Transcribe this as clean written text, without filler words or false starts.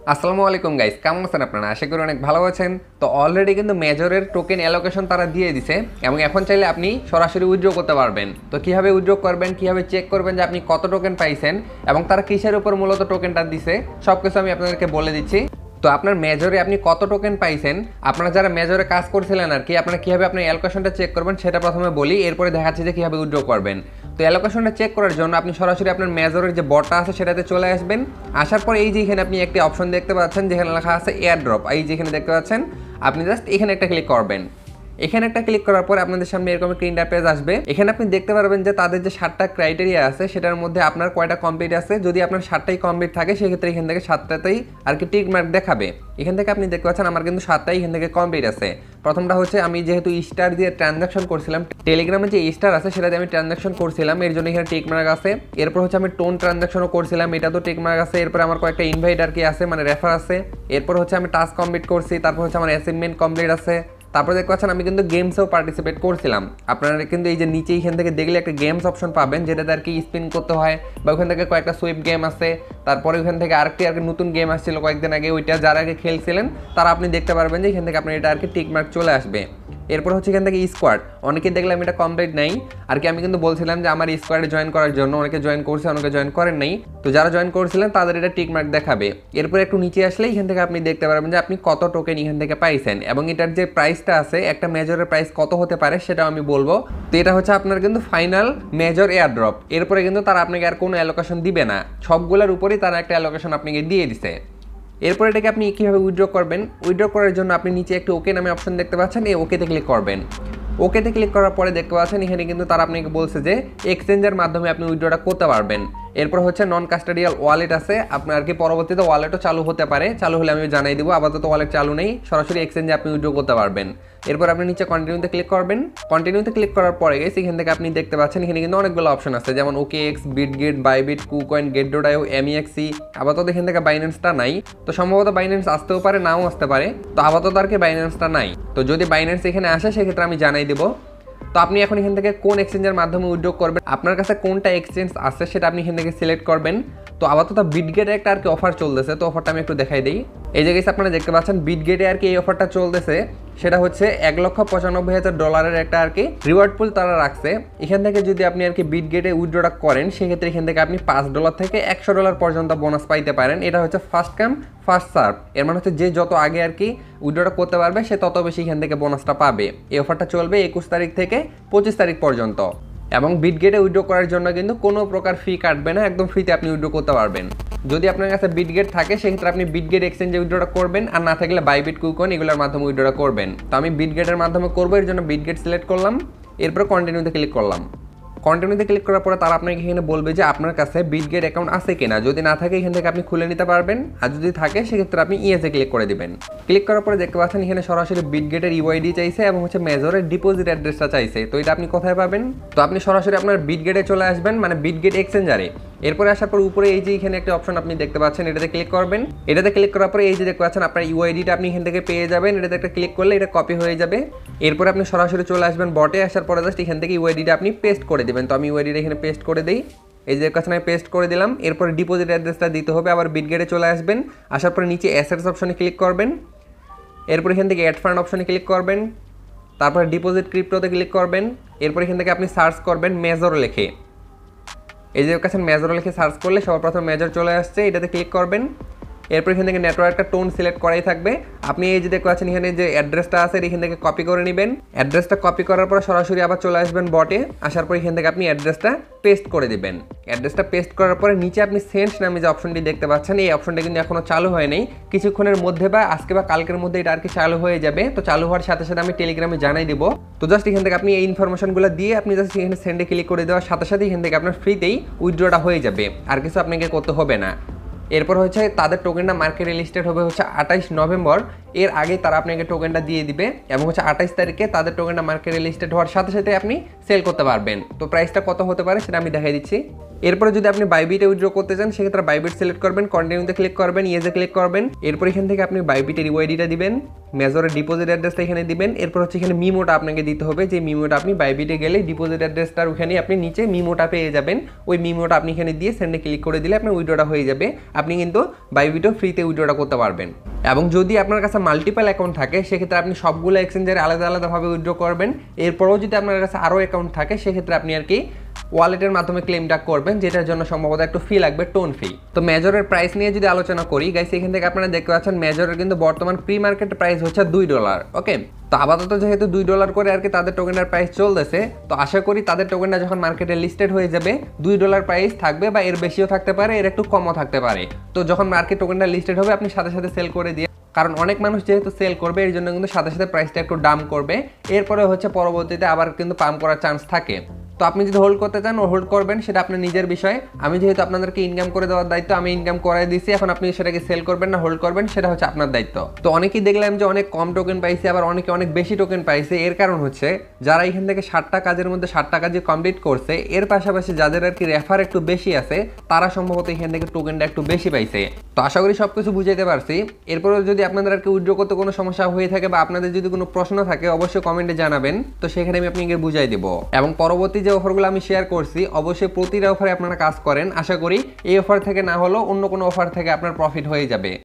আসসালামু আলাইকুম গাইস, কেমন আছেন আপনারা? আশা করি অনেক ভালো আছেন। তো অলরেডি কিন্তু মেজরের টোকেন অ্যালোকেশন তারা দিয়ে দিছে এবং এখন চাইলে আপনি সরাসরি উইথড্র করতে পারবেন। তো কিভাবে উইথড্র করবেন, কিভাবে চেক করবেন যে আপনি কত টোকেন পাইছেন এবং তারা কিসের উপর মূলত টোকেনটা দিছে, সব কিছু আমি আপনাদেরকে বলে দিচ্ছি। তো আপনার মেজরে আপনি কত টোকেন পাইছেন, আপনারা যারা মেজরে কাজ করছিলেন আর কি, আপনারা কীভাবে আপনার অ্যালোকেশনটা চেক করবেন সেটা প্রথমে বলি, এরপরে দেখাচ্ছি যে কীভাবে উইথড্র করবেন। তো অ্যালোকেশনটা চেক করার জন্য আপনি সরাসরি আপনার মেজরের যে বটটা আছে সেটাতে চলে আসবেন। আসার পর এই যে এখানে আপনি একটি অপশন দেখতে পাচ্ছেন যেখানে লেখা আছে এয়ার ড্রপ, এই যে এখানে দেখতে পাচ্ছেন, আপনি জাস্ট এখানে একটা ক্লিক করবেন। এখানে একটা ক্লিক করার পর আপনাদের সামনে এরকম একটা ইন্টারফেস আসবে। এখানে আপনি দেখতে পারবেন যে তাদের যে 7টা ক্রাইটেরিয়া আছে সেটার মধ্যে আপনার কয়টা কমপ্লিট আছে। যদি আপনার 7টাই কমপ্লিট থাকে সেক্ষেত্রে এখান থেকে 7টাতেই আর কি টিক মার্ক দেখাবে। এখান থেকে আপনি দেখতে পাচ্ছেন আমার কিন্তু 7টাই এখান থেকে কমপ্লিট আছে। প্রথমটা হচ্ছে আমি যেহেতু স্টার দিয়ে ট্রানজাকশন করছিলাম, টেলিগ্রামে যে স্টার আছে সেটা দিয়ে আমি ট্রানজাকশন করছিলাম, এর জন্য এখানে টিক মার্ক আছে। এরপর হচ্ছে আমি টোন ট্রানজাকশনও করছিলাম, এটা তো টিক মার্ক আছে। এরপর আমার কয়েকটা ইনভাইট আর কি আছে, মানে রেফার আছে। এরপর হচ্ছে আমি টাস্ক কমপ্লিট করছি, তারপর হচ্ছে আমার অ্যাসাইনমেন্ট কমপ্লিট আছে। তারপরে দেখতে পাচ্ছেন আমি কিন্তু গেমসেও পার্টিসিপেট করছিলাম। আপনারা কিন্তু এই যে নিচে এখান থেকে দেখলে একটা গেমস অপশন পাবেন, যেটাতে আর কি স্পিন করতে হয়, বা ওখান থেকে কয়েকটা সুইপ গেম আছে। তারপরে ওখান থেকে আরেকটি আর কি নতুন গেম আসছিল কয়েকদিন আগে, ওইটা যারা আগে খেলছিলেন তারা আপনি দেখতে পারবেন যে এখান থেকে আপনার এটা আর কি টিক মার্ক চলে আসবে। এরপর হচ্ছে এখান থেকে স্কোয়াড, অনেকে দেখলাম এটা কমপ্লিট নাই আর কি। আমি কিন্তু বলছিলাম যে আমার স্কোয়াডে জয়েন করার জন্য, অনেকে জয়েন করছে অনেকে জয়েন করেন নাই। তো যারা জয়েন করেছিলেন তাদের এটা টিক মার্ক দেখাবে। এরপর একটু নিচে আসলে এখান থেকে আপনি দেখতে পারবেন যে আপনি কত টোকেন এখান থেকে পাইছেন এবং এটার যে প্রাইসটা আছে, একটা মেজরের প্রাইস কত হতে পারে সেটাও আমি বলবো। তো এটা হচ্ছে আপনার কিন্তু ফাইনাল মেজর এয়ার ড্রপ। এরপরে কিন্তু তারা আপনাকে আর কোনো অ্যালোকেশন দিবে না, সবগুলোর উপরেই তারা একটা অ্যালোকেশন আপনাকে দিয়ে দিছে। এরপর এটাকে আপনি কীভাবে উইথড্র করবেন, উইথড্র করার জন্য আপনি নিচে একটু ওকে নামে অপশন দেখতে পাচ্ছেন, এই ওকেতে ক্লিক করবেন। ওকেতে ক্লিক করার পরে দেখতে পাচ্ছেন এখানে কিন্তু তারা আপনাকে বলছে যে এক্সচেঞ্জের মাধ্যমে আপনি উইথড্রটা করতে পারবেন। এরপর হচ্ছে নন কাস্টাডিয়াল ওয়ালেট আছে, আপনার আর কি পরবর্তীতে ওয়ালেটও চালু হতে পারে, চালু হলে আমি জানাই দিব। আপাতত ওয়ালেট চালু নেই, সরাসরি এক্সচেঞ্জে আপনি উইথড্র করতে পারবেন। এরপর আপনি নিচে কন্টিনিউতে ক্লিক করবেন। কন্টিনিউতে ক্লিক করার পরে গেছে এখান থেকে আপনি দেখতে পাচ্ছেন এখানে কিন্তু অনেকগুলো অপশন আছে, যেমন ওকে এক্স, বিটগেট, বাইবিট, কুকয়েন, গেট.আইও, এমইএক্সি। আপাতত এখান থেকে বাইন্যান্সটা নাই, তো সম্ভবত বাইন্যান্স আসতেও পারে, নাও আসতে পারে। তো আপাতত আর কি বাইন্যান্সটা নাই। তো যদি বাইন্যান্স এখানে আসে সেক্ষেত্রে আমি জানাই দেবো। তো আপনি এখন এখান থেকে কোন এক্সচেঞ্জের মাধ্যমে উইথড্র করবেন, আপনার কাছে কোনটা এক্সচেঞ্জ আছে সেটা আপনি এখান থেকে সিলেক্ট করবেন। তো আপাতত বিটগেটে একটা আর কি অফার চলতেছে, তো অফারটা আমি একটু দেখাই দিই। এই জায়গায় আপনারা দেখতে পাচ্ছেন বিটগেটে আর কি এই অফারটা চলতেছে, সেটা হচ্ছে $1,95,000 একটা আর কি রিওয়ার্ড পুল তারা রাখছে। এখান থেকে যদি আপনি আর কি বিটগেটে উইথড্রটা করেন সেক্ষেত্রে এখান থেকে আপনি $5 থেকে $100 পর্যন্ত বোনাস পাইতে পারেন। এটা হচ্ছে ফার্স্ট কাম ফার্স্ট সার্ভ, এর মানে হচ্ছে যে যত আগে আর কি উইথড্রটা করতে পারবে সে তত বেশি এখান থেকে বোনাসটা পাবে। এই অফারটা চলবে 21 তারিখ থেকে 25 তারিখ পর্যন্ত। এবং বিটগেটে উইথড্র করার জন্য কিন্তু কোনো প্রকার ফি কাটবে না, একদম ফ্রিতে আপনি উইথড্র করতে পারবেন। যদি আপনার কাছে বিটগেট থাকে সেক্ষেত্রে আপনি বিটগেট এক্সচেঞ্জে উইথড্রটা করবেন, আর না থাকলে বাইবিট, কুকয়েন এগুলোর মাধ্যমে উইথড্রটা করবেন। তো আমি বিটগেটের মাধ্যমে করবো, এর জন্য বিটগেট সিলেক্ট করলাম। এরপর কন্টিনিউতে ক্লিক করলাম। কন্টিনিউতে ক্লিক করার পরে তারা আপনাকে এখানে বলবে যে আপনার কাছে বিটগেট অ্যাকাউন্ট আছে কিনা। যদি না থাকে এখান থেকে আপনি খুলে নিতে পারবেন, আর যদি থাকে সেক্ষেত্রে আপনি ইয়েসে ক্লিক করে দিবেন। ক্লিক করার পরে দেখতে পাচ্ছেন এখানে সরাসরি বিটগেটের ইউআইডি চাইছে এবং হচ্ছে মেজরের ডিপোজিট অ্যাড্রেসটা চাইছে। তো এটা আপনি কোথায় পাবেন? তো আপনি সরাসরি আপনার বিটগেটে চলে আসবেন, মানে বিটগেট এক্সচেঞ্জারে। এরপরে আসার পর উপরে এই যে এখানে একটা অপশন আপনি দেখতে পাচ্ছেন, এটাতে ক্লিক করবেন। এটাতে ক্লিক করার পরে এই যে দেখতে পাচ্ছেন আপনার ইউআইডিটা আপনি এখান থেকে পেয়ে যাবেন। এটাতে একটা ক্লিক করলে এটা কপি হয়ে যাবে। এরপরে আপনি সরাসরি চলে আসবেন বটে, আসার পরে জাস্ট এখান থেকে ইউআইডিটা আপনি পেস্ট করে দেবেন। তো আমি ইউআইডিটা এখানে পেস্ট করে দিই, এই যে কাছে আমি পেস্ট করে দিলাম। এরপরে ডিপোজিট অ্যাড্রেসটা দিতে হবে, আবার বিটগেটে চলে আসবেন। আসার পরে নিচে অ্যাসেটস অপশনে ক্লিক করবেন। এরপর এখান থেকে অ্যাড ফান্ড অপশনে ক্লিক করবেন। তারপরে ডিপোজিট ক্রিপ্টোতে ক্লিক করবেন। এরপর এখান থেকে আপনি সার্চ করবেন মেজর লিখে, এই যে কাছে মেজর লিখে সার্চ করলে সবার প্রথম মেজর চলে আসছে, এটাতে ক্লিক করবেন। এরপর এখান থেকে নেটওয়ার্কটা টোন সিলেক্ট করাই থাকবে। আপনি এই যে দেখতে পাচ্ছেন এখানে যে অ্যাড্রেসটা আছে এখান থেকে কপি করে নেবেন। অ্যাড্রেসটা কপি করার পর সরাসরি আবার চলে আসবেন বটে। আসার পর এখান থেকে আপনি অ্যাড্রেসটা পেস্ট করে দিবেন। অ্যাড্রেসটা পেস্ট করার পরে নিচে আপনি সেন্ড নামে যে অপশনটি দেখতে পাচ্ছেন, এই অপশনটা কিন্তু এখনও চালু হয়নি। কিছুক্ষণের মধ্যে বা আজকে বা কালকের মধ্যে এটা আর কি চালু হয়ে যাবে। তো চালু হওয়ার সাথে সাথে আমি টেলিগ্রামে জানাই দিব। তো জাস্ট এখান থেকে আপনি এই ইনফরমেশনগুলো দিয়ে আপনি জাস্ট এখানে সেন্ডে ক্লিক করে দেওয়ার সাথে সাথে এখান থেকে আপনার ফ্রিতেই উইথড্রটা হয়ে যাবে, আর কিছু আপনাকে করতে হবে না। এরপর হচ্ছে তাদের টোকেনটা মার্কেটে লিস্টেড হবে হচ্ছে 28 নভেম্বর। এর আগে তারা আপনাকে টোকেনটা দিয়ে দিবে এবং হচ্ছে 28 তারিখে তাদের টোকেনটা মার্কেটে লিস্টেড হওয়ার সাথে সাথে আপনি সেল করতে পারবেন। তো প্রাইসটা কত হতে পারে সেটা আমি দেখাই দিচ্ছি। এরপরে যদি আপনি বাইবিটে উইথড্র করতে চান সেক্ষেত্রে বাইবিট সিলেক্ট করবেন, কন্টিনিউতে ক্লিক করবেন, ইয়েজে ক্লিক করবেন। এরপর এখান থেকে আপনি বাইবিটের ইউআইডিটা দিবেন, মেজরের ডিপোজিট অ্যাড্রেসটা এখানে দিবেন। এরপর হচ্ছে এখানে মিমোটা আপনাকে দিতে হবে, যে মিমোটা আপনি বাইবিটে গেলে ডিপোজিট অ্যাড্রেসটার ওখানে আপনি নিচে মিমোটা পেয়ে যাবেন। ওই মিমোটা আপনি এখানে দিয়ে সেন্ডে ক্লিক করে দিলে আপনার উইথড্রটা হয়ে যাবে। আপনি কিন্তু বাইবিটও ফ্রিতে উইথড্রটা করতে পারবেন। এবং যদি আপনার কাছে মাল্টিপল অ্যাকাউন্ট থাকে সেক্ষেত্রে আপনি সবগুলো এক্সচেঞ্জের আলাদা আলাদাভাবে উইথড্র করবেন। এরপরও যদি আপনার কাছে আরও অ্যাকাউন্ট থাকে সেক্ষেত্রে আপনি আর কি ওয়ালেটের মাধ্যমে ক্লেমটা করবেন, যেটার জন্য সম্ভবত একটু ফি লাগবে, টোন ফি। তো মেজরের প্রাইস নিয়ে যদি আলোচনা করি গাইস, এখান থেকে আপনারা দেখতে পাচ্ছেন মেজরের কিন্তু বর্তমান প্রি মার্কেট প্রাইস হচ্ছে $2। ওকে, তো আপাতত যেহেতু $2 করে আর কি তাদের টোকেনের প্রাইস চলতেছে, তো আশা করি তাদের টোকেনটা যখন মার্কেটে লিস্টেড হয়ে যাবে $2 প্রাইস থাকবে, বা এর বেশিও থাকতে পারে, এর একটু কমও থাকতে পারে। তো যখন মার্কেট টোকেনটা লিস্টেড হবে আপনি সাথে সাথে সেল করে দিয়ে, কারণ অনেক মানুষ যেহেতু সেল করবে এর জন্য কিন্তু সাথে সাথে প্রাইসটা একটু ডাম করবে। এরপরে হচ্ছে পরবর্তীতে আবার কিন্তু পাম্প করার চান্স থাকে। তো আপনি যদি হোল্ড করতে চান হোল্ড করবেন, সেটা আপনার নিজের বিষয়। আমি যেহেতু আপনাদেরকে ইনকাম করে দেওয়ার দায়িত্ব, আমি ইনকাম করাই দিয়েছি, এখন আপনি সেটাকে সেল করবেন না হোল্ড করবেন সেটা হচ্ছে আপনার দায়িত্ব। তো অনেকেই দেখলাম যে অনেক কম টোকেন পাইছে, আবার অনেকে অনেক বেশি টোকেন পাইছে। এর কারণ হচ্ছে যারা এখান থেকে 60টা কাজের মধ্যে 60টা কাজই কমপ্লিট করছে, এর পাশাপাশি যাদের আর কি রেফার একটু বেশি আছে তারা সম্ভবত এখান থেকে টোকেনটা একটু বেশি পাইছে। তো আশা করি সবকিছু বুঝাইতে পারছি। এরপরে যদি আপনাদের আর কি উইথড্র করতে কোনো সমস্যা হয়ে থাকে বা আপনাদের যদি কোনো প্রশ্ন থাকে অবশ্যই কমেন্টে জানাবেন, তো সেখানে আমি আপনাকে বুঝাই দেবো। এবং পরবর্তী যে অফারগুলো আমি শেয়ার করছি অবশ্যই প্রতিটা অফারে আপনারা কাজ করেন। আশা করি এই অফার থেকে না হলেও অন্য কোনো অফার থেকে আপনার প্রফিট হয়ে যাবে।